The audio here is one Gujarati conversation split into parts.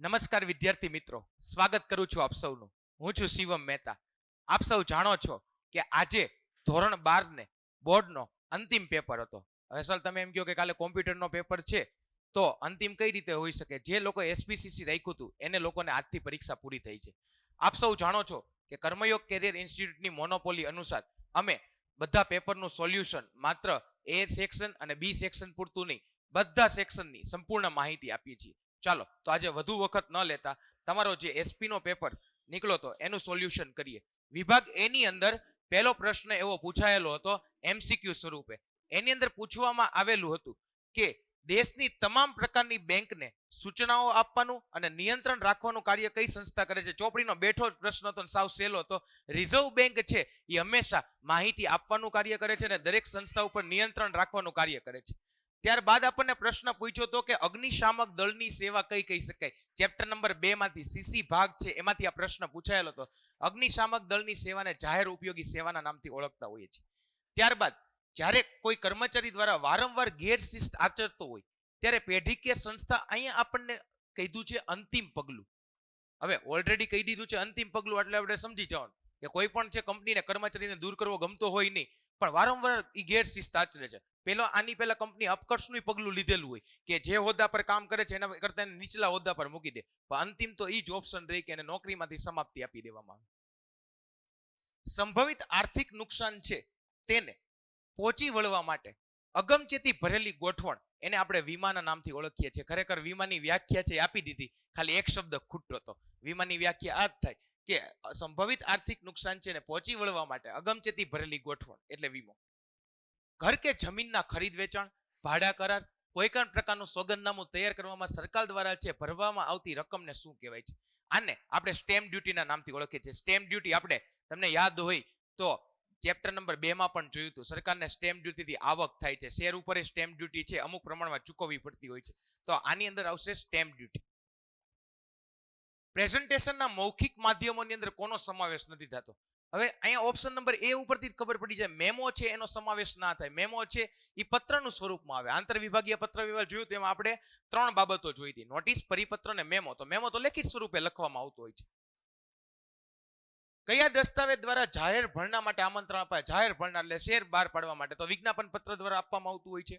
નમસ્કાર વિદ્યાર્થી મિત્રો, સ્વાગત કરું છું આપ સૌનું. હું છું શિવમ મહેતા. આપ સૌ જાણો છો કે આજે ધોરણ 12 ને બોર્ડનો અંતિમ પેપર હતો. હવે સર તમે એમ કહો કે કાલે કોમ્પ્યુટરનો પેપર છે તો અંતિમ કઈ રીતે હોઈ શકે? જે લોકો એસપીસીસી રાખ્યું હતું એને લોકોને આજથી પરીક્ષા પૂરી થઈ છે. આપ સૌ જાણો છો કે કર્મયોગ કેરિયર ઇન્સ્ટિટ્યૂટની મોનોપોલી અનુસાર અમે બધા પેપરનું સોલ્યુશન માત્ર એ સેક્શન અને બી સેક્શન પૂરતું નહીં, બધા સેક્શનની સંપૂર્ણ માહિતી આપીએ છીએ. ચાલો તો આજે વધુ વખત ન લેતા તમારો જે એસપી નો પેપર નીકળ્યો તો એનું સોલ્યુશન કરીએ. વિભાગ એ ની અંદર પહેલો પ્રશ્ન એવો પૂછાયેલો હતો એમસીક્યુ સ્વરૂપે. એની અંદર પૂછવામાં આવેલું હતું કે દેશની તમામ પ્રકારની બેંકને સૂચનાઓ આપવાનું અને નિયંત્રણ રાખવાનું કાર્ય કઈ સંસ્થા કરે છે? ચોપડીનો બેઠો પ્રશ્ન હતો, સાવ સહેલો હતો. રિઝર્વ બેંક છે એ હંમેશા માહિતી આપવાનું કાર્ય કરે છે અને દરેક સંસ્થા ઉપર નિયંત્રણ રાખવાનું કાર્ય કરે છે. ત્યારબાદ આપણને પ્રશ્ન પૂછ્યો હતો કે અગ્નિશામક દળની સેવા કઈ કહી શકાય? ચેપ્ટર નંબર 2 માંથી સીસી ભાગ છે એમાંથી આ પ્રશ્ન પૂછાયેલો હતો. અગ્નિશામક દળની સેવાને જાહેર ઉપયોગી સેવાના નામથી ઓળખતા હોઈએ છીએ. ત્યારબાદ જ્યારે કોઈ કર્મચારી દ્વારા વારંવાર ગેરશિસ્ત આચરતો હોય ત્યારે પેઢી કે સંસ્થા અહીંયા આપણને કીધું છે અંતિમ પગલું. હવે ઓલરેડી કહી દીધું છે અંતિમ પગલું એટલે આપણે સમજી જવાનું કે કોઈ પણ છે કંપનીને કર્મચારીને દૂર કરવો ગમતો હોય નહીં, પણ વારંવાર એ ગેરશિસ્ત આચરે છે. આની પહેલા કંપની અપકર્ષનું પગલું લીધેલું હોય કે જે હોદ્દા પર કામ કરે છે એના કરતા નીચલા હોદ્દા પર મૂકી દે, પણ અંતિમ તો એ જ ઓપ્શન રહી કે એને નોકરીમાંથી સમાપ્તિ આપી દેવામાં આવે. સંભવિત આર્થિક નુકસાન છે તેને પહોંચી વળવા માટે અગમચેતી ભરેલી ગોઠવણ એને આપણે વીમાના નામથી ઓળખીએ છીએ. ખરેખર વીમાની વ્યાખ્યા છે આપી દીધી, ખાલી એક શબ્દ ખૂટતો હતો. વીમાની વ્યાખ્યા આ જ થાય કે સંભવિત આર્થિક નુકસાન છે ને પહોંચી વળવા માટે અગમચેતી ભરેલી ગોઠવણ એટલે વીમો. ઘર કે જમીનના ખરીદ વેચાણ, ભાડા કરાર, કોઈ પણ પ્રકારનું સોગંદનામું તૈયાર કરવામાં સરકાર દ્વારા છે ભરવામાં આવતી રકમને શું કહેવાય છે? આને આપણે સ્ટેમ્પ ડ્યુટીના નામથી ઓળખીએ છીએ. સ્ટેમ્પ ડ્યુટી આપણે તમને યાદ હોય તો ચેપ્ટર નંબર 2 માં પણ જોયું હતું. સરકારને સ્ટેમ્પ ડ્યુટીથી આવક થાય છે, શેર ઉપર સ્ટેમ્પ ડ્યુટી છે અમુક પ્રમાણમાં ચૂકવવી પડતી હોય છે, તો આની અંદર આવશે સ્ટેમ્પ ડ્યુટી. પ્રેઝન્ટેશનના મૌખિક માધ્યમોની અંદર કોનો સમાવેશ નથી થતો? હવે અહીંયા ઓપ્શન નંબર એ ઉપરથી ખબર પડી જાય મેમો છે એનો સમાવેશ ના થાય. મેમો છે એ પત્રનું સ્વરૂપમાં આવે. આંતર વિભાગીય પત્ર વ્યવહાર જોયું તેમાં આપણે 3 બાબતો જોઈ હતી: નોટિસ, પરિપત્ર અને મેમો. તો મેમો તો લેખિત સ્વરૂપે લખવામાં આવતો હોય છે. કયા દસ્તાવેજ દ્વારા જાહેર ભરણા માટે આમંત્રણ અપાય? જાહેર ભરણા એટલે શેર બહાર પાડવા માટે, તો વિજ્ઞાપન પત્ર દ્વારા આપવામાં આવતું હોય છે.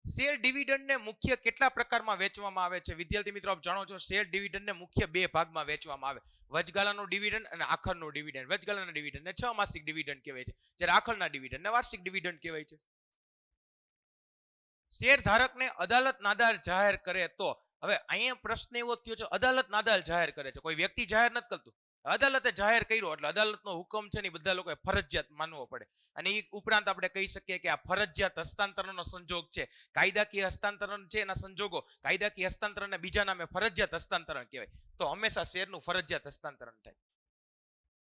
શેર ડિવિડન્ડને મુખ્ય કેટલા પ્રકારમાં વેચવામાં આવે છે? વિદ્યાર્થી મિત્રો આપ જાણો છો શેર ડિવિડન્ડને મુખ્ય 2 ભાગમાં વેચવામાં આવે: વચગાળાનું ડિવિડન્ડ અને આખરનું ડિવિડન્ડ. વચગાળાના ડિવિડન્ડને 6 માસિક ડિવિડન્ડ કહેવાય છે, જ્યારે આખરના ડિવિડન્ડને વાર્ષિક ડિવિડન્ડ કહેવાય છે. શેર ધારકને અદાલત નાદાર જાહેર કરે તો, હવે અહીંયા પ્રશ્ન એવો થયો છે અદાલત નાદાર જાહેર કરે છે, કોઈ વ્યક્તિ જાહેર નથી કરતું, અદાલતે જાહેર કર્યો એટલે અદાલતનો હુકમ છે ને બધા લોકોએ ફરજિયાત માનવો પડે. અને એ ઉપરાંત આપણે કહી શકીએ કે આ ફરજિયાત હસ્તાંતરણનો સંજોગ છે. કાયદાકીય હસ્તાંતરણ છે એના સંજોગો, કાયદાકીય હસ્તાંતરણને બીજા નામે ફરજિયાત હસ્તાંતરણ કહેવાય. તો હંમેશા શેરનું ફરજિયાત હસ્તાંતરણ થાય.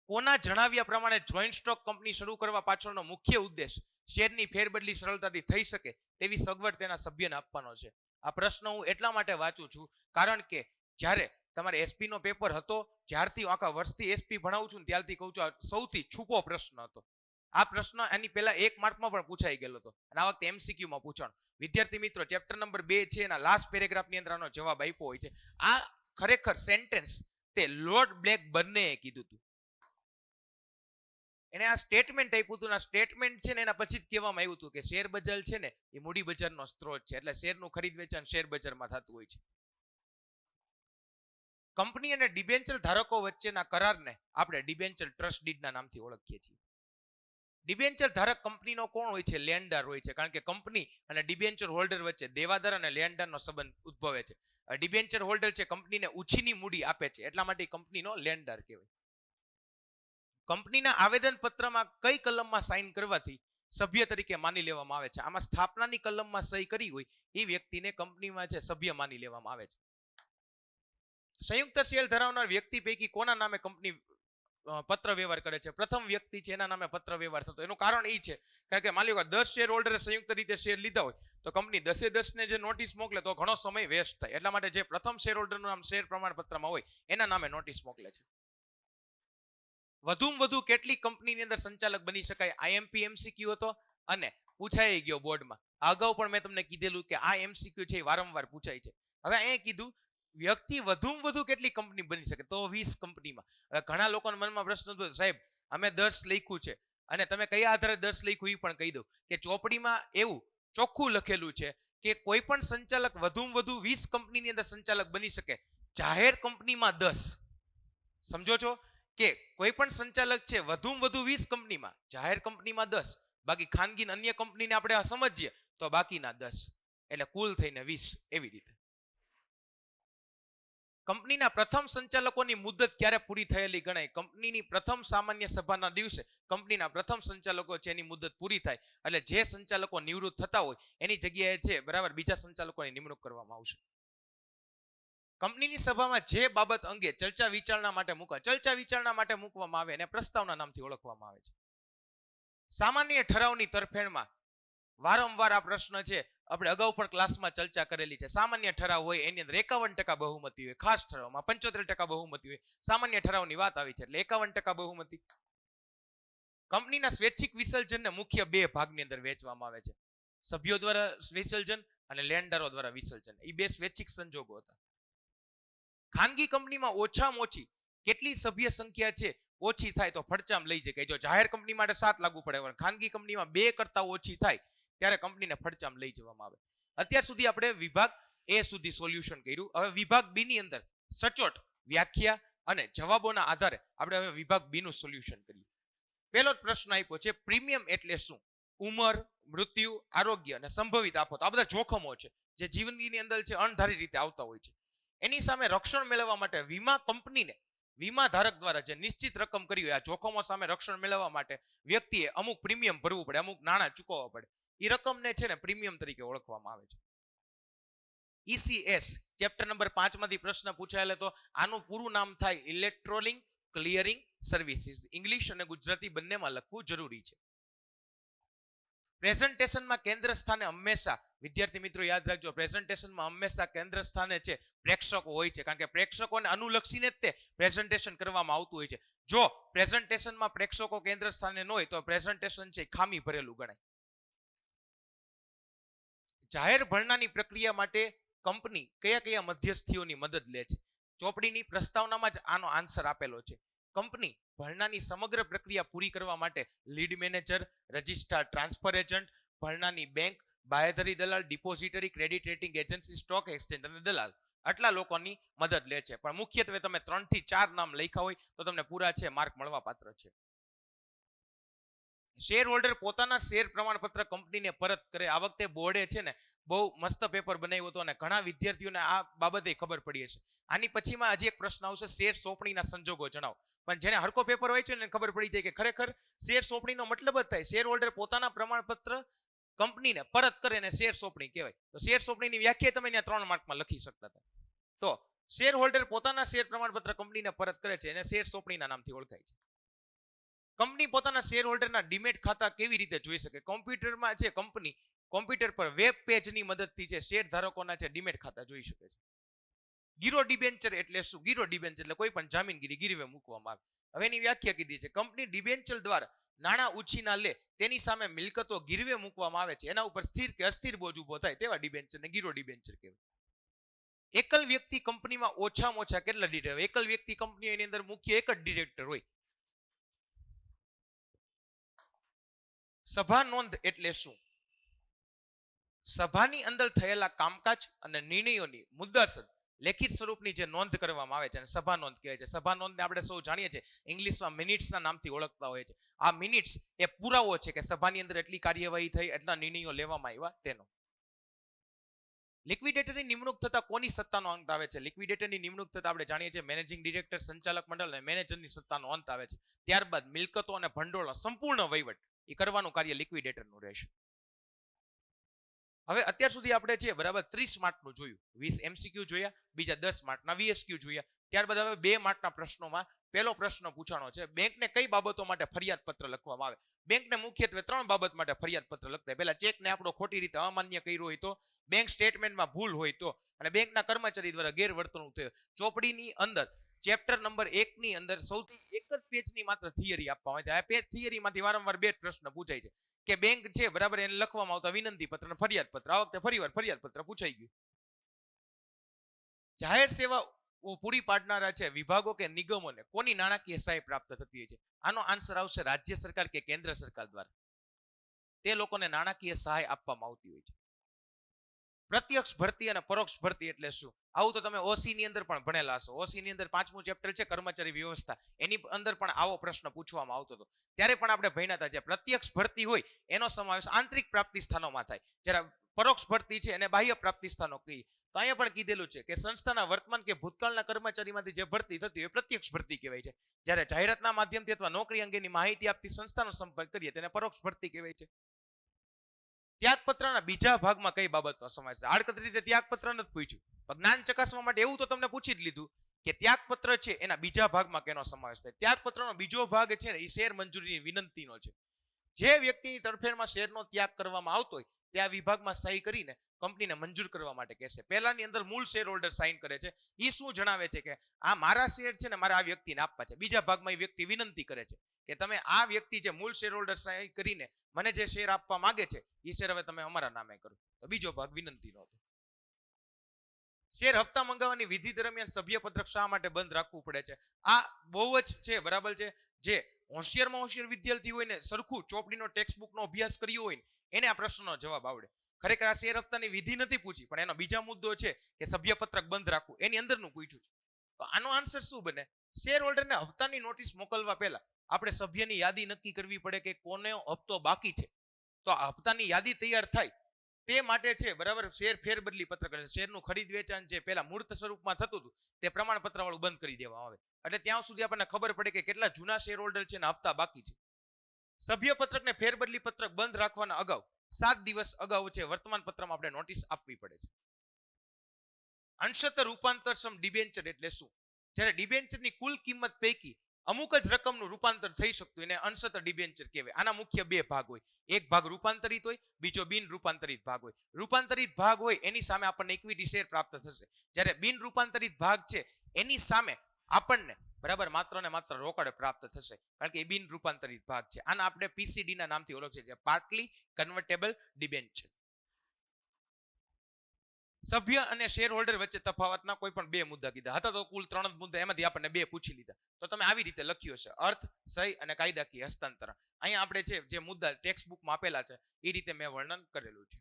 કોના જણાવ્યા પ્રમાણે જોઈન્ટ સ્ટોક કંપની શરૂ કરવા પાછળનો મુખ્ય ઉદ્દેશ શેરની ફેરબદલી સરળતાથી થઈ શકે તેવી સગવડ તેના સભ્યને આપવાનો છે? આ પ્રશ્ન હું એટલા માટે વાંચું છું કારણ કે જ્યારે તમારે એસપી નો પેપર હતો, જ્યારથી આખા વર્ષથી એસપી ભણાવું છું ત્યારથી કહું છું સૌથી છૂપો પ્રશ્ન હતો. આ પ્રશ્ન એની પહેલા 1 માર્કમાં પણ પૂછાઈ ગયેલો હતો અને આ વખતે એમસીક્યુમાં પૂછાણ. વિદ્યાર્થી મિત્રો ચેપ્ટર નંબર 2 છે એના લાસ્ટ પેરેગ્રાફની અંદર આનો જવાબ આપ્યો હોય છે. આ ખરેખર સેન્ટેન્સ તે લોર્ડ બ્લેકબર્ને કીધું હતું. એને આ સ્ટેટમેન્ટ આપ્યું હતું. આ સ્ટેટમેન્ટ છે ને એના પછી જ કહેવામાં આવ્યું હતું કે શેર બજાર છે ને એ મૂડી બજારનો સ્ત્રોત છે, એટલે શેરનું ખરીદ વેચાણ શેર બજારમાં થતું હોય છે. કંપની અને ડિબેન્ચર ધારકો વચ્ચેના કરારને આપણે ડિબેન્ચર ટ્રસ્ટ ડીડના નામથી ઓળખીએ છીએ. ડિબેન્ચર ધારક કંપનીનો કોણ હોય છે? લેન્ડર હોય છે, કારણ કે કંપની અને ડિબેન્ચર હોલ્ડર વચ્ચે દેવાદાર અને લેન્ડરનો સંબંધ ઉદ્ભવે છે. ડિબેન્ચર હોલ્ડર છે કંપનીને ઉછીની મૂડી આપે છે, એટલા માટે કંપનીનો લેન્ડર કહેવાય. કંપનીના આવેદન પત્રમાં કઈ કલમમાં સાઇન કરવાથી સભ્ય તરીકે માની લેવામાં આવે છે? આમાં સ્થાપનાની કલમમાં સહી કરી હોય એ વ્યક્તિને કંપનીમાં છે સભ્ય માની લેવામાં આવે છે. સંયુક્ત શેર ધરાવનાર વ્યક્તિ પૈકી કોના નામે કંપની પત્ર વ્યવહાર કરે છે? પ્રથમ વ્યક્તિ છે એના નામે પત્ર વ્યવહાર થતો. એનું કારણ એ છે કારણ કે માની લો 10 શેર હોલ્ડરે સંયુક્ત રીતે શેર લીધા હોય તો કંપની 10 ને જે નોટિસ મોકલે તો ઘણો સમય વેસ્ટ થાય, એટલા માટે જે પ્રથમ શેર હોલ્ડરનું નામ શેર પ્રમાણપત્રમાં હોય એના નામે નોટિસ મોકલે છે. વધુમાં વધુ કેટલી કંપનીની અંદર સંચાલક બની શકાય? આઈએમપી એમસીક્યુ હતો અને પૂછાઈ ગયો બોર્ડમાં. અગાઉ પણ મેં તમને કીધેલું કે આ એમસીક્યુ છે એ વારંવાર પૂછાય છે. હવે અહીંયા કીધું વ્યક્તિ વધુમાં વધુ કેટલી કંપની બની શકે? તો 20 કંપનીમાં. હવે ઘણા લોકોના મનમાં પ્રશ્ન હતો, સાહેબ અમે 10 લખ્યું છે અને તમે કયા આધારે 10 લખ્યું એ પણ કહી દો કે ચોપડીમાં એવું ચોખ્ખું લખેલું છે કે કોઈ પણ સંચાલક વધુમાં વધુ 20 કંપનીની અંદર સંચાલક બની શકે, જાહેર કંપનીમાં 10. સમજો છો કે કોઈ પણ સંચાલક છે વધુમાં વધુ 20 કંપનીમાં, જાહેર કંપનીમાં 10, બાકી ખાનગી અન્ય કંપનીને આપણે સમજીએ તો બાકીના 10, એટલે કુલ થઈને 20. એવી રીતે કંપનીના પ્રથમ સંચાલકોની મુદત ક્યારે પૂરી થયેલી ગણાય? કંપનીની પ્રથમ સામાન્ય સભાના દિવસે કંપનીના પ્રથમ સંચાલકો છે એની મુદત પૂરી થાય એટલે જે સંચાલકો નિવૃત્ત થતા હોય એની જગ્યાએ છે બરાબર બીજા સંચાલકોની નિમણૂક કરવામાં આવશે. કંપનીની સભામાં જે બાબત અંગે ચર્ચા વિચારણા માટે મૂકવામાં આવે એને પ્રસ્તાવના નામથી ઓળખવામાં આવે છે. સામાન્ય ઠરાવની તરફેણમાં વારંવાર આ પ્રશ્ન છે, આપણે અગાઉ પણ ક્લાસમાં ચર્ચા કરેલી છે. સામાન્ય ઠરાવ હોય એની અંદર 51% બહુમતી હોય, ખાસ ઠરાવમાં 75% બહુમતી હોય. સામાન્ય ઠરાવની વાત આવી છે એટલે 51% બહુમતી. કંપનીના સ્વૈચ્છિક વિસર્જનને મુખ્ય 2 ભાગની અંદર વહેંચવામાં આવે છે, સભ્યો દ્વારા વિસર્જન અને લેણદારો દ્વારા વિસર્જન. એ 2 સ્વૈચ્છિક સંજોગો હતા. ખાનગી કંપનીમાં ઓછામાં ઓછી કેટલી સભ્ય સંખ્યા છે ઓછી થાય તો ફડચામ લઈ જાય. જો જાહેર કંપની માટે 7 લાગુ પડે, ખાનગી કંપનીમાં 2 કરતા ઓછી થાય ત્યારે કંપનીને ફડચામ લઈ જવામાં આવે. અત્યાર સુધી આપણે વિભાગ એ સુધી સોલ્યુશન કર્યું. હવે વિભાગ બી ની અંદર સચોટ વ્યાખ્યા અને જવાબોના આધારે આપણે હવે વિભાગ બી નું સોલ્યુશન કરીએ. પહેલો પ્રશ્ન આપ્યો છે, પ્રીમિયમ એટલે શું? ઉંમર, મૃત્યુ, આરોગ્ય અને સંભવિત આફતો, આ બધા જોખમો છે જે જીવનની અંદર છે અણધારી રીતે આવતા હોય છે. એની સામે રક્ષણ મેળવવા માટે વીમા કંપનીને વીમા ધારક દ્વારા જે નિશ્ચિત રકમ કરી હોય, આ જોખમો સામે રક્ષણ મેળવવા માટે વ્યક્તિએ અમુક પ્રીમિયમ ભરવું પડે, અમુક નાણાં ચૂકવવા પડે. એ રકમને છે ને પ્રીમિયમ તરીકે ઓળખવામાં આવે છે. ECS ચેપ્ટર નંબર 5 માંથી પ્રશ્ન પૂછાયેલો તો આનું પૂરું નામ થાય ઇલેક્ટ્રોનિક ક્લિયરિંગ સર્વિસીસ. ઇંગ્લિશ અને ગુજરાતી બંનેમાં લખવું જરૂરી છે. પ્રેઝન્ટેશનમાં કેન્દ્ર સ્થાને હંમેશા, વિદ્યાર્થી મિત્રો યાદ રાખજો, પ્રેઝન્ટેશનમાં હંમેશા કેન્દ્ર સ્થાને છે પ્રેક્ષકો હોય છે, કારણ કે પ્રેક્ષકોને અનુલક્ષીને જ તે પ્રેઝન્ટેશન કરવામાં આવતું હોય છે. જો પ્રેઝન્ટેશનમાં પ્રેક્ષકો કેન્દ્ર સ્થાને ન હોય તો પ્રેઝન્ટેશન છે ખામી ભરેલું ગણાય. જાહેર ભરણાની પ્રક્રિયા માટે કંપની કયા કયા મધ્યસ્થીઓની મદદ લે છે? ચોપડીની પ્રસ્તાવનામાં જ આનો આન્સર આપેલો છે. કંપની ભરણાની સમગ્ર પ્રક્રિયા પૂરી કરવા માટે lead manager, registrar transfer agent, ભરણાની બેંક, બાંયધરી દલાલ, depository, credit rating agency, stock exchange અને દલાલ, આટલા લોકોની મદદ લે છે. પણ મુખ્યત્વે તમે 3 થી 4 નામ લખ્યા હોય તો તમને પૂરા છે માર્ક મળવા પાત્ર છે. શેર હોલ્ડર પોતાના શેર પ્રમાણપત્ર કંપનીને પરત કરે. આ વખતે બોર્ડે છે ને બહુ મસ્ત પેપર બનાવ્યું હતું અને ઘણા વિદ્યાર્થીઓને આ બાબતે ખબર પડી હશે. આની પછીમાં હજી એક પ્રશ્ન આવશે, શેર સોંપણીના સંજોગો જણાવો. પણ જેને હરકો પેપર હોય છે એને ખબર પડી જાય કે ખરેખર શેર સોંપણીનો મતલબ જ થાય શેર હોલ્ડર પોતાના પ્રમાણપત્ર કંપનીને પરત કરે અને શેર સોંપણી કહેવાય. તો શેર સોંપણીની વ્યાખ્યા તમે ત્યાં 3 માર્કમાં લખી શકતા હતા. તો શેર હોલ્ડર પોતાના શેર પ્રમાણપત્ર કંપનીને પરત કરે છે અને શેર સોંપણીના નામથી ઓળખાય છે. કંપની પોતાના શેર હોલ્ડરના ડીમેટ ખાતા કેવી રીતે જોઈ શકે? કોમ્પ્યુટરમાં છે કંપની કોમ્પ્યુટર પર વેબ પેજની મદદથી છે શેર ધારકોના છે ડીમેટ ખાતા જોઈ શકે છે. ગીરો ડિબેન્ચર એટલે શું? ગીરો ડિબેન્ચર એટલે કોઈ પણ જામીનગીરી ગીરવે મૂકવામાં આવે. હવે એની વ્યાખ્યા કીધી છે, કંપની ડિબેન્ચર દ્વારા નાણાં ઉછીના લે તેની સામે મિલકતો ગીરવે મૂકવામાં આવે છે, એના ઉપર સ્થિર કે અસ્થિર બોજ ઉભો થાય તેવા ડિબેન્ચરને ગીરો ડિબેન્ચર કહેવાય. એકલ વ્યક્તિ કંપનીમાં ઓછામાં ઓછા કેટલા ડિરેક્ટર? એકલ વ્યક્તિ કંપની એની અંદર મુખ્ય એક જ ડિરેક્ટર હોય. સભા નોંધ એટલે શું? સભાની અંદર થયેલા કામકાજ અને નિર્ણયોની મુદ્દાસર લેખિત સ્વરૂપની જે નોંધ કરવામાં આવે છે અને સભા નોંધ કહેવાય છે. સભા નોંધને આપણે સૌ જાણીએ છીએ ઇંગ્લિશમાં મિનિટ્સના નામથી ઓળખતા હોય છે. આ મિનિટ્સ એ પુરાવો છે કે સભાની અંદર એટલી કાર્યવાહી થઈ, એટલા નિર્ણયો લેવામાં આવ્યા તેનો. લિક્વિડેટરની નિમણૂક થતા કોની સત્તાનો અંત આવે છે? લિક્વિડેટરની નિમણૂક થતા આપણે જાણીએ છીએ મેનેજિંગ ડિરેક્ટર, સંચાલક મંડળ અને મેનેજરની સત્તાનો અંત આવે છે. ત્યારબાદ મિલકતો અને ભંડોળનો સંપૂર્ણ વહીવટ એ કરવાનું કાર્ય લિક્વિડેટરનું રહેશે. હવે અત્યાર સુધી આપણે છે બરાબર 30 માર્કનું જોયું, 20 MCQ જોયા, બીજા 10 માર્કના VSQ જોયા. ત્યારબાદ હવે 2 માર્કના પ્રશ્નોમાં પહેલો પ્રશ્ન પૂછાણો છે, બેંકને કઈ બાબતો માટે ફરિયાદ પત્ર લખવામાં આવે? બેંકને મુખ્યત્વે 3 બાબત માટે ફરિયાદ પત્ર લખતા. પહેલા ચેકને આપણો ખોટી રીતે અમાન્ય કર્યો હોય તો, બેંક સ્ટેટમેન્ટમાં ભૂલ હોય તો, અને બેંકના કર્મચારી દ્વારા ગેરવર્તણૂક થયો. ચોપડીની અંદર ચેપ્ટર નંબર 1 ની અંદર સૌથી એક જ પેજની માત્ર થિયરી આપવામાં આવે છે. આ પેજ થિયરીમાંથી વારંવાર 2 પ્રશ્ન પૂછાય છે કે બેંક છે બરાબર એને લખવામાં આવતા વિનંતી પત્ર અને ફરિયાદ પત્ર. આ વખતે ફરીવાર ફરિયાદ પત્ર પૂછાઈ ગયું. જાહેર સેવા પૂરી પાડનારા છે વિભાગો કે નિગમોને કોની નાણાકીય સહાય પ્રાપ્ત થતી હોય છે? આનો આન્સર આવશે રાજ્ય સરકાર કે કેન્દ્ર સરકાર દ્વારા. તે લોકોને નાણાકીય સહાય આપવામાં આવતી હોય છે. પ્રત્યક્ષ ભરતી અને પરોક્ષ ભરતી એટલે શું? આવું તો તમે ઓસી ની અંદર પણ ભણેલા હશો. ઓસી ની અંદર 5મું ચેપ્ટર છે કર્મચારી વ્યવસ્થા, એની અંદર પણ આવો પ્રશ્ન પૂછવામાં આવતો હતો. ત્યારે પણ આપણે ભણ્યા હતા. જે પ્રત્યક્ષ ભરતી હોય એનો સમાવેશ આંતરિક પ્રાપ્તિ સ્થાનોમાં થાય, જ્યારે પરોક્ષ ભરતી છે એને બાહ્ય પ્રાપ્તિ સ્થાનો કહીએ. તો અહીંયા પણ કીધેલું છે કે સંસ્થાના વર્તમાન કે ભૂતકાળના કર્મચારીમાંથી જે ભરતી થતી હોય પ્રત્યક્ષ ભરતી કહેવાય છે. જ્યારે જાહેરાતના માધ્યમથી અથવા નોકરી અંગેની માહિતી આપતી સંસ્થાનો સંપર્ક કરીએ તેને પરોક્ષ ભરતી કહેવાય છે. ત્યાગપત્રના બીજા ભાગમાં કઈ બાબતનો સમાવેશ છે? આડકતરી રીતે ત્યાગપત્ર નથી પૂછ્યું, પણ જ્ઞાન ચકાસવા માટે એવું તો તમને પૂછી જ લીધું કે ત્યાગપત્ર છે એના બીજા ભાગમાં કેનો સમાવેશ થાય. ત્યાગપત્રનો બીજો ભાગ છે ને એ શેર મંજૂરીની વિનંતીનો છે. જે વ્યક્તિની તરફેણમાં શેરનો ત્યાગ કરવામાં આવતો હોય તે આ વિભાગમાં સહી કરીને કંપનીને મંજૂર કરવા માટે કહેશે. પહેલાની અંદર મૂળ શેર હોલ્ડર સાઇન કરે છે. એ શું જણાવે છે કે આ મારા શેર છે ને મારે આ વ્યક્તિને આપવા છે. બીજા ભાગમાં એ વ્યક્તિ વિનંતી કરે છે કે તમે આ વ્યક્તિ જે મૂળ શેર હોલ્ડર સાઇન કરીને મને જે શેર આપવા માંગે છે એ શેર હવે તમે અમારા નામે કરો. તો બીજો ભાગ વિનંતીનો હતો. શેર હપ્તા મંગાવવાની વિધિ દરમિયાન સભ્યપત્રક શા માટે બંધ રાખવું પડે છે? આ બહુ જ છે, બરાબર છે. જે હોશિયારમાં હોશિયાર વિદ્યાર્થી હોય ને સરખું ચોપડીનો ટેક્સ્ટ બુકનો અભ્યાસ કર્યો હોય ને એને આ પ્રશ્નનો જવાબ આવડે. ખરેખર આ શેર હપ્તાની વિધિ નથી પૂછી, પણ એનો બીજા મુદ્દો છે કે સભ્યપત્રક બંધ રાખવું, એની અંદરનું પૂછ્યું છે. તો આનો આન્સર શું બને? શેર હોલ્ડરને હપ્તાની નોટિસ મોકલવા પહેલા આપણે સભ્યની યાદી નક્કી કરવી પડે કે કોનો હપ્તો બાકી છે. તો આ હપ્તાની યાદી તૈયાર થાય તે માટે છે, બરાબર, શેર ફેરબદલી પત્રક, શેરનું ખરીદ વેચાણ જે પેલા મૂર્ત સ્વરૂપમાં થતું હતું તે પ્રમાણપત્ર વાળું બંધ કરી દેવામાં આવે. એટલે ત્યાં સુધી આપણને ખબર પડે કે કેટલા જૂના શેર હોલ્ડર છે ને હપ્તા બાકી છે. સભ્યપત્રકને ફેરબદલી પત્રક બંધ રાખવાના અગાઉ 7 દિવસ અગાઉ છે વર્તમાન પત્રમાં આપણે નોટિસ આપવી પડે છે. અંશત રૂપાંતરક્ષમ ડિબેન્ચર એટલે શું? જ્યારે ડિબેન્ચરની કુલ કિંમત પૈકી અમુક જ રકમનું રૂપાંતર થઈ શકતું એને અંશત ડિબેન્ચર કહેવાય. આના મુખ્ય 2 ભાગ હોય. એક ભાગ રૂપાંતરિત હોય, બીજો બિન રૂપાંતરિત ભાગ હોય. રૂપાંતરિત ભાગ હોય એની સામે આપણને ઇક્વિટી શેર પ્રાપ્ત થશે, જ્યારે બિન રૂપાંતરિત ભાગ છે એની સામે આપણને, બરાબર, માત્ર ને માત્ર રોકડ પ્રાપ્ત થશે, કારણ કે એ બિન રૂપાંતરિત ભાગ છે. આના આપણે પીસીડી ના નામથી ઓળખીએ છીએ, પાર્ટલી કન્વર્ટેબલ ડિબેન્ચર. સભ્ય અને શેર હોલ્ડર વચ્ચે તફાવતના કોઈ પણ 2 મુદ્દા કીધા હતા. તો કુલ 3 મુદ્દા, એમાંથી આપણને 2 પૂછી લીધા. તો તમે આવી રીતે લખ્યો છે, અર્થ, સહી અને કાયદાકીય હસ્તાંતરણ. અહીંયા આપણે છે જે મુદ્દા ટેક્સ્ટ બુકમાં આપેલા છે એ રીતે મેં વર્ણન કરેલું છે.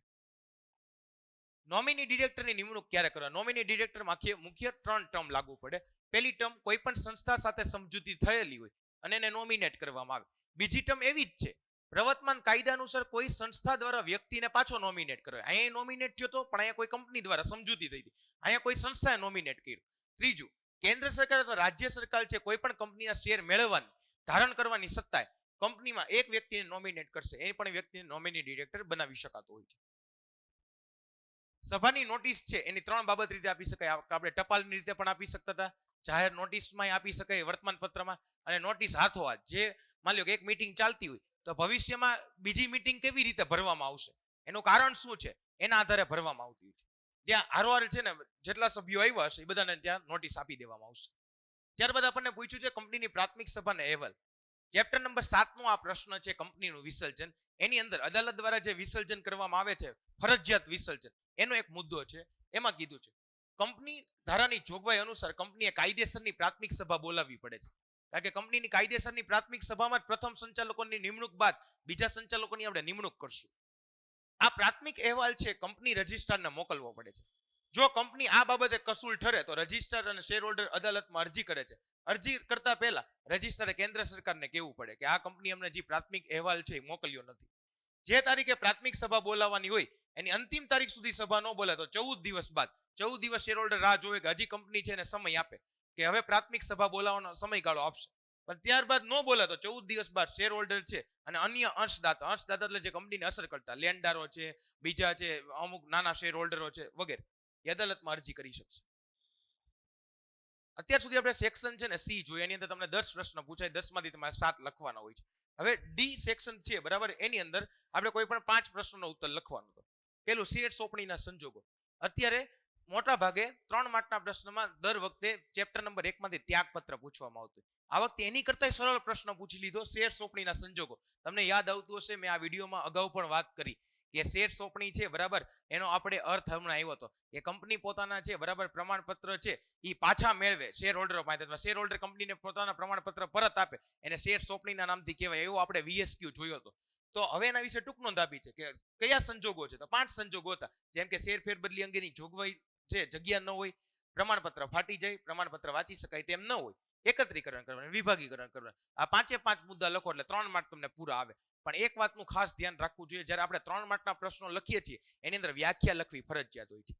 નોમિની ડિરેક્ટરની નિમણૂક ક્યારે કરવા? નોમિની ડિરેક્ટરમાં મુખ્ય 3 ટર્મ લાગુ પડે. પહેલી ટર્મ કોઈ પણ સંસ્થા સાથે સમજૂતી થયેલી હોય અને એને નોમિનેટ કરવામાં આવે. બીજી ટર્મ એવી જ છે, પ્રવર્તમાન કાયદા અનુસાર કોઈ સંસ્થા દ્વારા વ્યક્તિને પાછો નોમિનેટ કરે. અહીંયા નોમિનેટ થયો તો, પણ અહીંયા કોઈ કંપની દ્વારા સમજૂતી થઈ હતી, અહીંયા કોઈ સંસ્થાએ નોમિનેટ કર્યું. ત્રીજું, કેન્દ્ર સરકાર અથવા રાજ્ય સરકાર છે કોઈ પણ કંપનીના શેર મેળવવાની, ધારણ કરવાની સત્તાએ કંપનીમાં એક વ્યક્તિને નોમિનેટ કરશે. એ પણ વ્યક્તિને નોમિની ડિરેક્ટર બનાવી શકાતો હોય છે. સભાની નોટિસ છે એની 3 બાબત રીતે આપી શકાય. આપણે ટપાલની રીતે પણ આપી શકતા હતા, જાહેર નોટિસમાં આપી શકાય, વર્તમાન પત્રમાં, અને નોટિસ હાથોહાથ. જે માની લો કે એક મીટિંગ ચાલતી હોય તો ભવિષ્યમાં બીજી મીટિંગ કેવી રીતે ભરવામાં આવશે, એનું કારણ શું છે, એના આધારે ભરવામાં આવતી હોય છે. ત્યાં હારવાર છે ને જેટલા સભ્યો આવ્યા હશે એ બધાને ત્યાં નોટિસ આપી દેવામાં આવશે. ત્યારબાદ આપણને પૂછ્યું છે કંપનીની પ્રાથમિક સભાને અહેવાલ. ચેપ્ટર નંબર 7 નો આ પ્રશ્ન છે, કંપનીનું વિસર્જન. એની અંદર અદાલત દ્વારા જે વિસર્જન કરવામાં આવે છે, ફરજિયાત વિસર્જન, એનો એક મુદ્દો છે. એમાં કીધું છે કંપની ધારાની જોગવાઈ અનુસાર કંપનીએ કાયદેસરની પ્રાથમિક સભા બોલાવવી પડે છે, કારણ કે કંપનીની કાયદેસરની પ્રાથમિક સભામાં પ્રથમ સંચાલકોની નિમણૂક બાદ બીજા સંચાલકોની આપણે નિમણૂક કરશું. આ પ્રાથમિક અહેવાલ છે કંપની રજિસ્ટ્રારને મોકલવો પડે છે. જો કંપની આ બાબતે કસૂર ઠરે તો રજિસ્ટ્રાર અને શેર હોલ્ડર અદાલતમાં અરજી કરે છે. અરજી કરતા પહેલા રજિસ્ટ્રારે કેન્દ્ર સરકારને કહેવું પડે કે આ કંપની અમને જે પ્રાથમિક અહેવાલ છે એ મોકલ્યો નથી. જે તારીખે પ્રાથમિક સભા બોલાવવાની હોય એની અંતિમ તારીખ સુધી સભા ન બોલે તો 14 દિવસ બાદ, 14 દિવસ શેર હોલ્ડર રાહ જોવે કે હજી કંપની છે એને સમય આપે કે હવે પ્રાથમિક સભા બોલાવવાનો સમયગાળો આપશે. પણ ત્યારબાદ ન બોલે તો 14 દિવસ બાદ શેર હોલ્ડર છે અને અન્ય અંશદાતા એટલે જે કંપનીને અસર કરતા લેણદારો છે, બીજા છે, અમુક નાના શેર હોલ્ડરો છે વગેરે, એ અદાલતમાં અરજી કરી શકશે. અત્યાર સુધી આપણે સેક્શન છે ને સી જોઈએ, એની અંદર તમને 10 પ્રશ્ન પૂછાય, 10 માંથી તમારે 7 લખવાના હોય છે. હવે ડી સેક્શન છે, બરાબર, એની અંદર આપણે કોઈ પણ 5 પ્રશ્નોનો ઉત્તર લખવાનો હતો. પેલું શેર સોંપણીના સંજોગો. અત્યારે મોટા ભાગે 3 માર્કના પ્રશ્નમાં દર વખતે ચેપ્ટર નંબર 1 માંથી ત્યાગપત્ર પૂછવામાં આવતું. આ વખતે એની કરતા સરળ પ્રશ્ન પૂછી લીધો, શેર સોંપણીના સંજોગો. તમને યાદ આવતું હશે, મેં આ વિડીયોમાં અગાઉ પણ વાત કરી કે શેર સોંપણી છે બરાબર, એનો આપણે અર્થ હમણાં આવ્યો હતો કે કંપની પોતાના છે બરાબર પ્રમાણપત્ર છે એ પાછા મેળવે શેર હોલ્ડરો પાસે, અથવા શેર હોલ્ડર કંપનીને પોતાના પ્રમાણપત્ર પરત આપે એને શેર સોંપણીના નામથી કહેવાય, એવું આપણે VSQ જોયો હતો. તો હવે એના વિશે ટૂંક નોંધ આપી છે કે કયા સંજોગો છે, તો 5 સંજોગો હતા. જેમ કે શેર ફેરબદલી અંગેની જોગવાઈ છે, જગ્યા ન હોય, પ્રમાણપત્ર ફાટી જાય, પ્રમાણપત્ર વાંચી શકાય તેમ ન હોય, એકત્રીકરણ કરવાનું, વિભાગીકરણ કરવાનું. આ 5 મુદ્દા લખો એટલે 3 માર્ક તમને પૂરા આવે. પણ એક વાતનું ખાસ ધ્યાન રાખવું જોઈએ, જ્યારે આપણે 3 માર્કના પ્રશ્નો લખીએ છીએ એની અંદર વ્યાખ્યા લખવી ફરજિયાત હોય છે.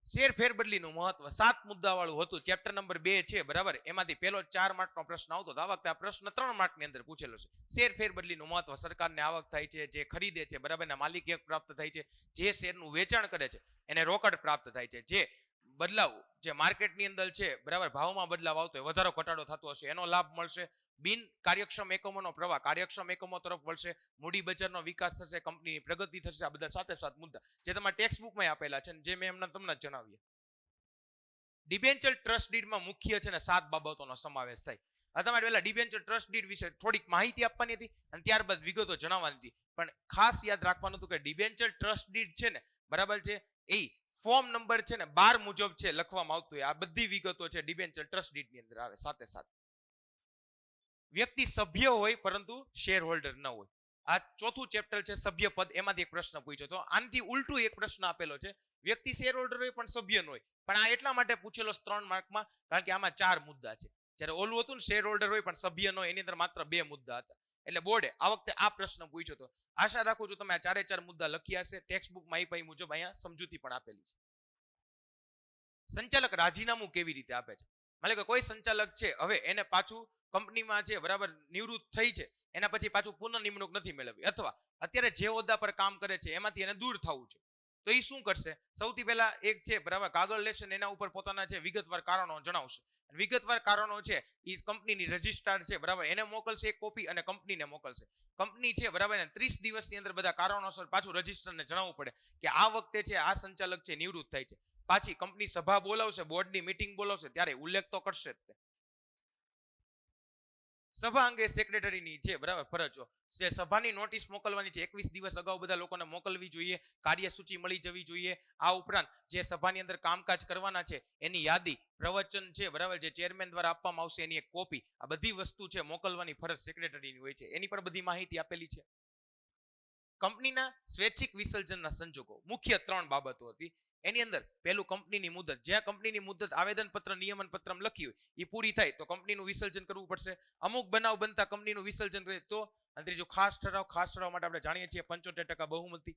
શેર ફેરબદલીનું મહત્વ 7 મુદ્દાવાળું હતું, ચેપ્ટર નંબર 2 છે બરાબર, એમાંથી પહેલો 4 માર્કનો પ્રશ્ન આવતો હતો. આ વખતે આ પ્રશ્ન 3 માર્કની અંદર પૂછેલો છે. શેર ફેરબદલીનું મહત્વ: સરકારને આવક થાય છે, જે ખરીદે છે બરાબર એના માલિક એક પ્રાપ્ત થાય છે, જે શેરનું વેચાણ કરે છે એને રોકડ પ્રાપ્ત થાય છે, જે બદલાવ જે માર્કેટની અંદર છે બરાબર ભાવમાં બદલાવ આવતો હોય, વધારો ઘટાડો થતો હશે એનો લાભ મળશે, બિન કાર્યક્ષમ એકમોનો પ્રવાહ કાર્યક્ષમ એકમો તરફ વળશે, મૂડી બજારનો વિકાસ થશે, કંપનીની પ્રગતિ થશે. આ બધા સાથે 7 મુદ્દા જે તમારા ટેક્સ્ટ બુકમાં આપેલા છે, જે મેં એમના તમને જણાવ્યા. ડિબેન્ચર ટ્રસ્ટ ડીડમાં મુખ્ય છે ને 7 બાબતોનો સમાવેશ થાય. આ તમારે પહેલા ડિબેન્ચર ટ્રસ્ટ ડીડ વિશે થોડીક માહિતી આપવાની હતી અને ત્યારબાદ વિગતો જણાવવાની હતી. પણ ખાસ યાદ રાખવાનું હતું કે ડિબેન્ચર ટ્રસ્ટ ડીડ છે ને બરાબર છે એ ફોર્મ નંબર છે ને 12 મુજબ છે લખવામાં આવતું હોય. આ બધી વિગતો છે ડિબેન્ચર ટ્રસ્ટ ડીડ ની અંદર આવે. સાથે સાથે વ્યક્તિ સભ્ય હોય પરંતુ શેર હોલ્ડર ન હોય. આ ચોથું ચેપ્ટર છે સભ્ય પદ, એમાંથી એક પ્રશ્ન પૂછ્યો તો આનાથી ઉલટું એક પ્રશ્ન આપેલો છે, વ્યક્તિ શેર હોલ્ડર હોય પણ સભ્ય ન હોય. પણ આ એટલા માટે પૂછેલો 3 માર્કમાં કારણ કે આમાં 4 મુદ્દા છે. જ્યારે ઓલું હતું ને શેર હોલ્ડર હોય પણ સભ્ય ન હોય, એની અંદર માત્ર 2 મુદ્દા હતા. એટલે બોર્ડે આ વખતે આ પ્રશ્ન પૂછ્યો તો. આશા રાખું છું તમે આ 4 મુદ્દા લખ્યા હશે. ટેક્સ્ટ બુકમાં એ મુજબ અહીંયા સમજૂતી પણ આપેલી છે. સંચાલક રાજીનામું કેવી રીતે આપે છે? માની લો કે કોઈ સંચાલક છે, હવે એને પાછું કંપનીમાં છે બરાબર નિવૃત્ત થઈ છે, એના પછી પાછું પુનઃ નિમણૂક નથી મેળવવી, અથવા અત્યારે જે હોદ્દા પર કામ કરે છે એમાંથી એને દૂર થવું છે, તો એ શું કરશે? સૌથી પહેલા એક છે બરાબર કાગળ લેશે, એના ઉપર પોતાના છે વિગતવાર કારણો જણાવશે. વિગતવાર કારણો છે એ કંપનીની રજિસ્ટ્રાર છે બરાબર એને મોકલશે એક કોપી અને કંપનીને મોકલશે. કંપની છે બરાબર 30 દિવસની અંદર બધા કારણોસર પાછું રજિસ્ટરને જણાવવું પડે કે આ વખતે છે આ સંચાલક છે નિવૃત્ત થાય છે. પાછી કંપની સભા બોલાવશે, બોર્ડની મીટિંગ બોલાવશે, ત્યારે ઉલ્લેખ તો કરશે જ. સભા અંગે સેક્રેટરીની છે બરાબર ફરજો છે, સભાની નોટિસ મોકલવાની છે 21 દિવસ અગાઉ બધા લોકોને મોકલવી જોઈએ, કાર્યસૂચિ મળી જવી જોઈએ. આ ઉપરાંત જે સભાની અંદર કામકાજ કરવાના છે એની યાદી, પ્રવચન છે બરાબર જે ચેરમેન દ્વારા આપવામાં આવશે એની એક કોપી, આ બધી વસ્તુ છે મોકલવાની ફરજ સેક્રેટરીની હોય છે. એની પર બધી માહિતી આપેલી છે. કંપનીના સ્વૈચ્છિક વિસર્જનના સંજોગો મુખ્ય 3 બાબતો હતી. એની અંદર પહેલું કંપનીની મુદત, જ્યાં કંપનીની મુદત આવેદન પત્ર નિયમન પત્રમાં લખી હોય એ પૂરી થાય તો કંપનીનું વિસર્જન કરવું પડશે. અમુક બનાવ બનતા કંપનીનું વિસર્જન કરે તો. અને ત્રીજું ખાસ ઠરાવ માટે આપણે જાણીએ છીએ 75% બહુમતી.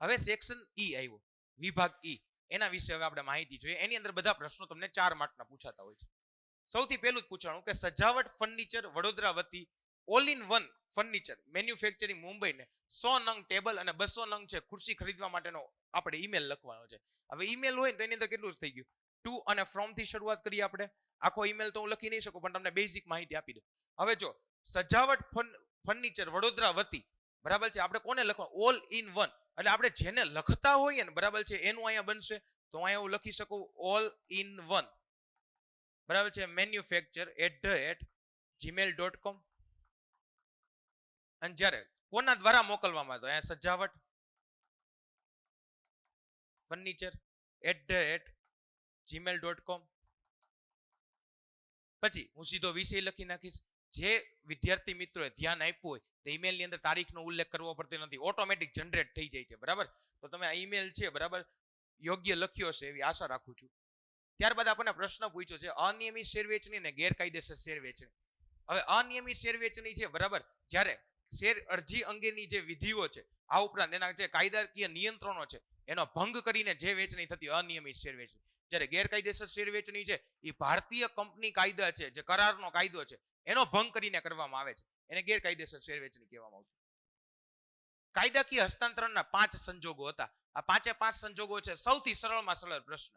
હવે સેક્શન ઈ આવ્યો, વિભાગ ઈ, એના વિશે હવે આપણે માહિતી જોઈએ. એની અંદર બધા પ્રશ્નો તમને 4 માર્કના પૂછાતા હોય છે. સૌથી પહેલું જ પૂછવાનું કે સજાવટ ફર્નિચર વડોદરા વતી all in one furniture manufacturing મુંબઈને 100 નંગ ટેબલ અને 200 નંગ છે ખુરશી ખરીદવા માટેનો આપણે ઈમેલ લખવાનો છે. હવે ઈમેલ હોય તો એની અંદર કેટલું થઈ ગયું, ટુ અને ફ્રોમ થી શરૂઆત કરીએ આપણે. આખો ઈમેલ તો હું લખી નહીં શકું પણ તમને બેઝિક માહિતી આપી દઉં. હવે જો સજાવટ ફર્નિચર વડોદરા વતી બરાબર છે, આપણે કોને લખવા? ઓલ ઇન વન, એટલે આપણે જેને લખતા હોઈએ ને બરાબર છે એનું અહીંયા બનશે. તો અહીંયા હું લખી શકું ઓલ ઇન વન બરાબર છે manufacture@gmail.com. અને જ્યારે કોના દ્વારા મોકલવામાં આવે તો અહીંયા સજાવટ furniture@gmail.com. પછી હું સીધો વિષય લખી નાખીશ. જે વિદ્યાર્થી મિત્રોએ ધ્યાન આપ્યું હોય તો ઈમેલની અંદર તારીખનો ઉલ્લેખ કરવો પડતો નથી, ઓટોમેટિક જનરેટ થઈ જાય છે બરાબર. તો તમે આ ઈમેલ છે બરાબર યોગ્ય લખ્યો છે એવી આશા રાખું છું. ત્યારબાદ આપણને પ્રશ્ન પૂછ્યો છે અનિયમિત શેર વેચણી અને ગેરકાયદેસર શેર વેચણી. હવે અનિયમિત શેર વેચણી છે બરાબર, જ્યારે શેર અરજી અંગેની જે વિધિઓ છે, આ ઉપરાંત એના જે કાયદાકીય નિયંત્રણો છે એનો ભંગ કરીને જે વેચણી થતી અનિયમિત શેર વેચણી. જ્યારે ગેરકાયદેસર શેર વેચણી છે એ ભારતીય કંપની કાયદા છે, જે કરારનો કાયદો છે એનો ભંગ કરીને કરવામાં આવે છે, એને ગેરકાયદેસર શેર વેચણી કહેવામાં આવતી. કાયદાકીય હસ્તાંતરણના 5 સંજોગો હતા. આ 5 સંજોગો છે સૌથી સરળમાં સરળ પ્રશ્ન.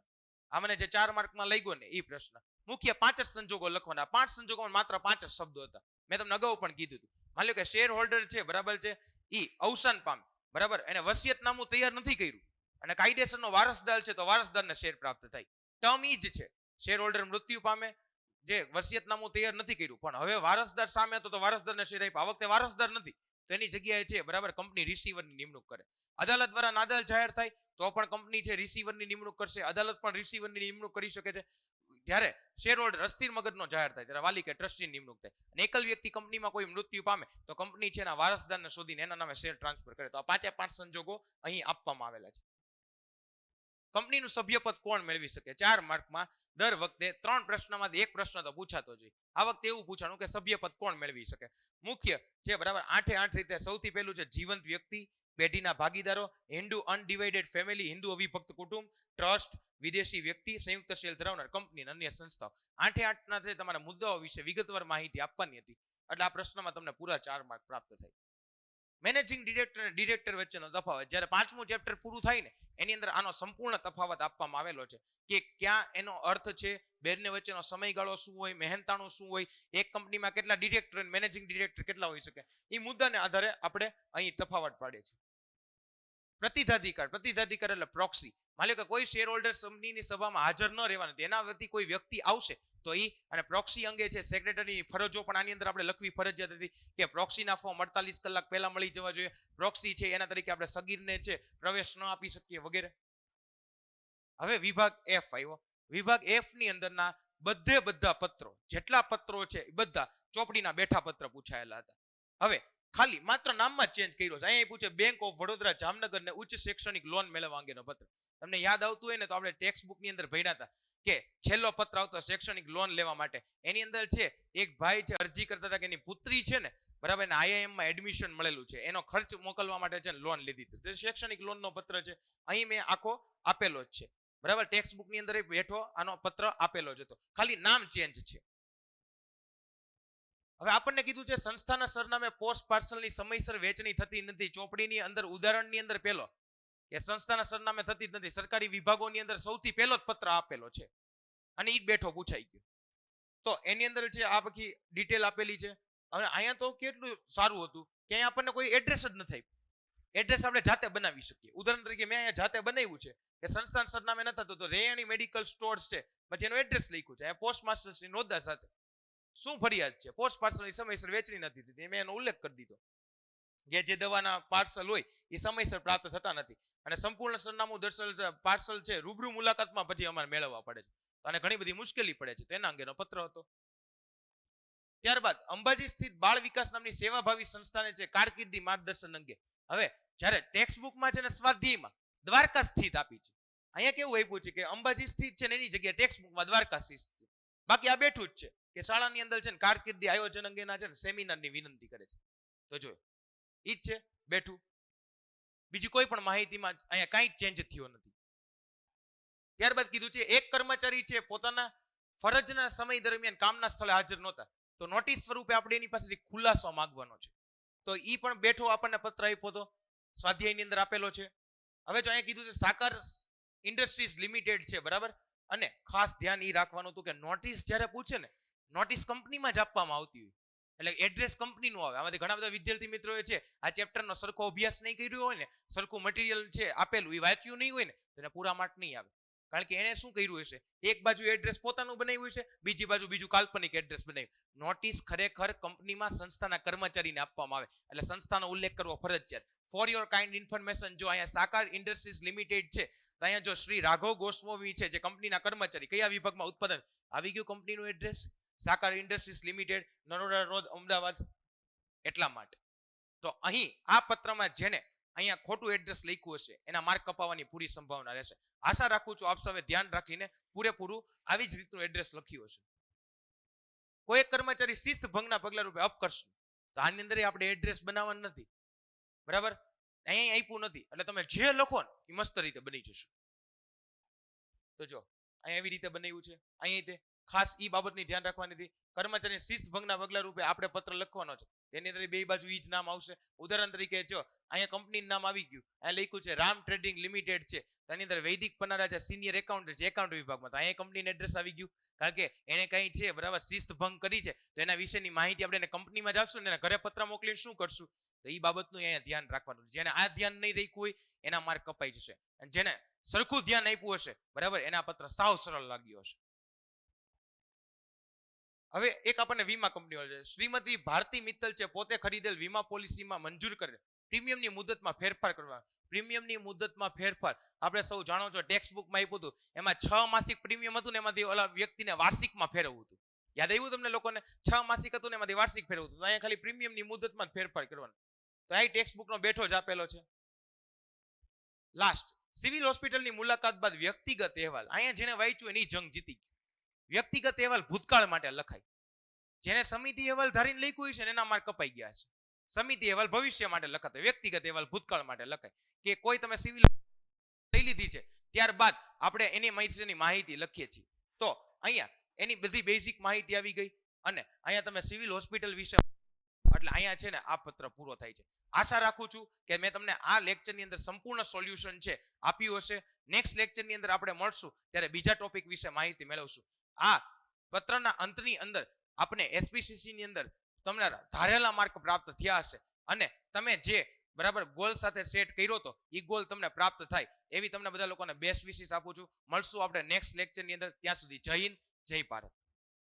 આ મને જે 4 માર્કમાં લઈ ગયો ને એ પ્રશ્ન. મુખ્ય 5 જ સંજોગો લખવાના. 5 સંજોગોમાં માત્ર 5 જ શબ્દો હતા. મેં તમને અગાઉ પણ કીધું હતું. માની લો કે શેર હોલ્ડર છે બરાબર છે એ અવસાન પામે બરાબર, એને વસિયતનામું તૈયાર નથી કર્યું અને કાયદેસરનો વારસદાર છે તો વારસદારને શેર પ્રાપ્ત થાય. ટર્મ ઈ જ છે, શેર હોલ્ડર મૃત્યુ પામે, જે વસિયતનામું તૈયાર નથી કર્યું પણ હવે વારસદાર સામે તો વારસદારને શેર આપ્યા, આ વખતે વારસદાર નથી તો એની જગ્યાએ છે બરાબર કંપની રિસીવરની નિમણૂક કરે. અદાલત દ્વારા નાદાલ જાહેર થાય તો પણ કંપની છે રિસીવરની નિમણૂક કરશે. અદાલત પણ રિસીવરની નિમણૂક કરી શકે છે. જ્યારે શેર હોલ્ડર અસ્થિર મગજનો જાહેર થાય ત્યારે વાલી કે ટ્રસ્ટીની નિમણૂક થાય. અને એકલ વ્યક્તિ કંપનીમાં કોઈ મૃત્યુ પામે તો કંપની છે એના વારસદારને શોધીને એના નામે શેર ટ્રાન્સફર કરે. તો આ 5 સંજોગો અહીં આપવામાં આવેલા છે. કંપનીનું સભ્યપદ કોણ મેળવી શકે? 4 માર્કમાં દર વખતે 3 પ્રશ્નમાંથી એક પ્રશ્ન તો પૂછાતો જ. આ વખતે એવું પૂછાનું કે સભ્યપદ કોણ મેળવી શકે. મુખ્ય છે બરાબર 8 રીતે. સૌથી પહેલું છે જીવંત વ્યક્તિ, પેઢીના ભાગીદારો, હિન્દુ અનડિવાઇડેડ ફેમિલી, હિન્દુ અવિભક્ત કુટુંબ, ટ્રસ્ટ, વિદેશી વ્યક્તિ, સંયુક્ત શેર ધરાવનાર કંપની અને અન્ય સંસ્થાઓ. 8 ના તમારા મુદ્દાઓ વિશે વિગતવાર માહિતી આપવાની હતી. એટલે આ પ્રશ્નમાં તમને પૂરા 4 માર્ક પ્રાપ્ત થાય. મેનેજિંગ ડિરેક્ટર અને ડિરેક્ટર વચ્ચેનો તફાવત. જ્યારે 5મું ચેપ્ટર પૂરું થાય ને એની અંદર આનો સંપૂર્ણ તફાવત આપવામાં આવેલો છે કે ક્યાં એનો અર્થ છે, બેને વચ્ચેનો સમયગાળો શું હોય, મહેનતાણું શું હોય, એક કંપનીમાં કેટલા ડિરેક્ટર અને મેનેજિંગ ડિરેક્ટર કેટલા હોઈ શકે, એ મુદ્દાને આધારે આપણે અહીં તફાવત પાડીએ છીએ. પ્રતિનિધાધિકાર. પ્રતિનિધાધિકાર એટલે પ્રોક્સી. માની લો કે કોઈ શેર હોલ્ડર કંપનીની સભામાં હાજર ન રહેવાનું, એના વતી કોઈ વ્યક્તિ આવશે તો ઈ અને પ્રોક્સી અંગે છે સેક્રેટરીની ફરજો પણ આની અંદર આપણે લખવી ફરજિયાત હતી કે પ્રોક્સીના ફોર્મ 48 કલાક પહેલા મળી જવા જોઈએ. પ્રોક્સી છે એના તરીકે આપણે સગીરને છે પ્રવેશ ન આપી શકીએ વગેરે. હવે વિભાગ એફ આવ્યો. વિભાગ એફ ની અંદરના બધા પત્રો, જેટલા પત્રો છે એ બધા ચોપડીના બેઠા પત્ર પૂછાયેલા હતા. હવે ખાલી માત્ર નામમાં ચેન્જ કર્યો છે. અહીંયા પૂછે બેંક ઓફ વડોદરા જામનગર ને ઉચ્ચ શૈક્ષણિક લોન મેળવવા અંગેનો પત્ર. તમને યાદ આવતું હોય ને તો આપણે ટેક્સ્ટ બુક ની અંદર ભણ્યા હતા કે છેલ્લો પત્ર આવતો શૈક્ષણિક લોન લેવા માટે. એની અંદર છે એક ભાઈ છે અરજી કરતા હતા કે એની પુત્રી છે ને બરાબર એને IIM માં એડમિશન મળેલું છે, એનો ખર્ચ મોકલવા માટે છે લોન લીધી હતી. શૈક્ષણિક લોનનો પત્ર છે. અહીં મેં આખો આપેલો જ છે બરાબર. ટેક્સ્ટ બુક ની અંદર બેઠો આનો પત્ર આપેલો જ હતો, ખાલી નામ ચેન્જ છે. હવે આપણને કીધું છે સંસ્થાના સરનામે પોસ્ટ પાર્સલની સમયસર વેચણી થતી નથી. ચોપડીની અંદર ઉદાહરણની અંદર પેલો કે સંસ્થાના સરનામે થતી જ નથી. સરકારી વિભાગોની અંદર સૌથી પહેલો જ પત્ર આપેલો છે અને ઈ બેઠો પૂછાઈ ગયો. તો એની અંદર છે આ બધી ડિટેલ આપેલી છે. હવે અહીંયા તો કેટલું સારું હતું કે અહીંયા આપણને કોઈ એડ્રેસ જ નથી આપ્યું. એડ્રેસ આપણે જાતે બનાવી શકીએ. ઉદાહરણ તરીકે મેં અહીંયા જાતે બનાવ્યું છે કે સંસ્થાન સરનામે ન થતું તો રેયાણી મેડિકલ સ્ટોર્સ છે, પછી એનું એડ્રેસ લખ્યું છે અહીંયા પોસ્ટ માસ્ટર્સની નોંધા સાથે. શું ફરિયાદ છે? પોસ્ટ પાર્સલની સમયસર વેચણી નથી થતી. મેં એનો ઉલ્લેખ કરી દીધો કે જે દવાના પાર્સલ હોય એ સમયસર પ્રાપ્ત થતા નથી અને સંપૂર્ણ સરનામું દર્શાવતા પાર્સલ છે રૂબરૂ મુલાકાતમાં પછી અમારે મેળવવા પડે છે અને ઘણી બધી મુશ્કેલી પડે છે. તેના અંગેનો પત્ર હતો. ત્યારબાદ અંબાજી સ્થિત બાળ વિકાસ નામની સેવાભાવી સંસ્થાને છે કારકિર્દી માર્ગદર્શન અંગે. હવે જ્યારે ટેક્સ્ટ બુકમાં છે ને સ્વાધ્યાયમાં દ્વારકા સ્થિત આપી છે, અહીંયા કેવું આપ્યું છે કે અંબાજી સ્થિત છે ને એની જગ્યાએ ટેક્સ્ટ બુકમાં દ્વારકા સ્થિત છે. બાકી આ બેઠું જ છે કે શાળાની અંદર છે ને કારકિર્દી આયોજન અંગેના છે ને સેમિનારની વિનંતી કરે છે. તો જો ઈ જ છે બેઠું. બીજી કોઈ પણ માહિતીમાં અહીંયા કાંઈ ચેન્જ થયો નથી. ત્યારબાદ કીધું છે એક કર્મચારી છે પોતાના ફરજના સમય દરમિયાન કામના સ્થળે હાજર નહોતા તો નોટિસ સ્વરૂપે આપણે એની પાસેથી ખુલાસો માંગવાનો છે. તો ઈ પણ બેઠો આપણને પત્ર આપ્યો તો સ્વાધ્યાયની અંદર આપેલો છે. હવે જો અહીંયા કીધું છે સાકર ઇન્ડસ્ટ્રીઝ લિમિટેડ છે બરાબર. અને ખાસ ધ્યાન એ રાખવાનું હતું કે નોટિસ જ્યારે પૂછે ને નોટિસ કંપનીમાં જ આપવામાં આવતી હોય એટલે એડ્રેસ કંપનીનું આવે. આમાંથી ઘણા બધા વિદ્યાર્થી મિત્રોએ છે આ ચેપ્ટરનો સરખો અભ્યાસ નહીં કર્યો હોય ને, સરખું મટીરિયલ છે આપેલું એ વાંચ્યું નહીં હોય ને તો એને પૂરા માર્ક નહીં આવે. કારણ કે એને શું કર્યું હશે, એક બાજુ એડ્રેસ પોતાનું બનાવ્યું છે, બીજી બાજુ બીજું કાલ્પનિક એડ્રેસ બનાવ્યું. નોટિસ ખરેખર કંપનીમાં સંસ્થાના કર્મચારીને આપવામાં આવે એટલે સંસ્થાનો ઉલ્લેખ કરવો ફરજિયાત. ફોર યોર કાઇન્ડ ઇન્ફોર્મેશન જો અહીંયા સાકાર ઇન્ડસ્ટ્રીઝ લિમિટેડ છે તો અહીંયા જો શ્રી રાઘવ ગોસ્વામી છે જે કંપનીના કર્મચારી કયા વિભાગમાં ઉત્પાદન આવી ગયું કંપનીનું એડ્રેસ સાકાર industries limited Naroda road Ahmedabad. એટલા માટે તો અહીં આ પત્રમાં જેને અહીંયા ખોટું એડ્રેસ લખ્યું હશે એના માર્ક કપાવવાની પૂરી સંભાવના રહેશે. આશા રાખું છું આપ સૌએ ધ્યાન રાખીને પૂરેપૂરું આવી જ રીતનું એડ્રેસ લખ્યું હશે. કોઈ એક કર્મચારી શિસ્ત ભંગના પગલા રૂપે અપ કરશું તો આની અંદર આપણે એડ્રેસ બનાવવાનું નથી બરાબર. અહીંયા આપ્યું નથી એટલે તમે જે લખો ને એ મસ્ત રીતે બની જશે. તો જો અહીંયા એવી રીતે બનાવ્યું છે. અહીંયા તે ખાસ ઈ બાબતની ધ્યાન રાખવાની હતી. કર્મચારી શિસ્ત ભંગના પગલા રૂપે આપણે પત્ર લખવાનો છે તેની અંદર બે બાજુ ઈ જ નામ આવશે. ઉદાહરણ તરીકે જો અહીંયા કંપનીનું નામ આવી ગયું, અહીંયા લખ્યું છે રામ ટ્રેડિંગ લિમિટેડ છે, તેની અંદર વૈદિક પનારા છે સિનિયર એકાઉન્ટન્ટ છે એકાઉન્ટ વિભાગમાં, તો અહીંયા કંપનીનું એડ્રેસ આવી ગયું. કારણ કે એને કઈ છે બરાબર શિસ્ત ભંગ કરી છે તો એના વિશેની માહિતી આપણે એને કંપનીમાં જ આપશું ને એના ઘરે પત્ર મોકલીને શું કરશું તો એ બાબતનું અહીંયા ધ્યાન રાખવાનું. જેને આ ધ્યાન નહીં રાખ્યું હોય એના માર્ક કપાઈ જશે અને જેને સરખું ધ્યાન આપ્યું હશે બરાબર એના પત્ર સાવ સરળ લાગ્યો હશે. હવે એક આપણને વીમા કંપનીઓ છે. શ્રીમતી ભારતી મિત્તલ છે, પોતે ખરીદેલ વીમા પોલિસીમાં મંજૂર કરે પ્રીમિયમની મુદતમાં ફેરફાર કરવા. પ્રીમિયમની મુદતમાં ફેરફાર આપણે સૌ જાણો છો, ટેક્સ્ટ બુકમાં આપ્યું હતું, એમાં 6 માસિક પ્રીમિયમ હતું ને એમાંથી ઓલા વ્યક્તિને વાર્ષિકમાં ફેરવવું હતું. યાદ આવ્યું તમને લોકોને? 6 માસિક હતું ને એમાંથી વાર્ષિક ફેરવવું હતું. અહીંયા ખાલી પ્રીમિયમની મુદતમાં ફેરફાર કરવાનો. તો આ ટેક્સ્ટ બુકનો બેઠો જ આપેલો છે. લાસ્ટ, સિવિલ હોસ્પિટલની મુલાકાત બાદ વ્યક્તિગત અહેવાલ. અહીંયા જેને વાંચ્યું એની જંગ જીતી ગઈ. વ્યક્તિગત અહેવાલ ભૂતકાળ માટે લખાય. જેને સમિતિ અહેવાલ ધારીને લખ્યું છે ને એના માર્ક કપાઈ ગયા છે. સમિતિ અહેવાલ ભવિષ્ય માટે લખાતો, વ્યક્તિગત અહેવાલ ભૂતકાળ માટે લખાય. કે કોઈ તમે સિવિલ લઈ લીધી છે ત્યારબાદ આપણે એની માહિતી લખીએ છીએ. તો અહીંયા એની બધી બેઝિક માહિતી આવી ગઈ અને અહીંયા તમે સિવિલ હોસ્પિટલ વિશે એટલે અહીંયા છે ને આ પત્ર પૂરો થાય છે. આશા રાખું છું કે મેં તમને આ લેક્ચરની અંદર સંપૂર્ણ સોલ્યુશન છે આપ્યું હશે. નેક્સ્ટ લેક્ચરની અંદર આપણે મળશું ત્યારે બીજા ટોપિક વિશે માહિતી મેળવશું. આ પત્રના અંતની અંદર આપણે એસપીસીસી ની અંદર તમને ધારેલા માર્ક પ્રાપ્ત થયા હશે અને તમે જે બરાબર ગોલ સાથે સેટ કર્યો તો એ ગોલ તમને પ્રાપ્ત થાય એવી તમને બધા લોકોને બેસ્ટ વિશેસ આપું છું. મળશું આપણે નેક્સ્ટ લેક્ચરની અંદર. ત્યાં સુધી જય હિન્દ, જય ભારત.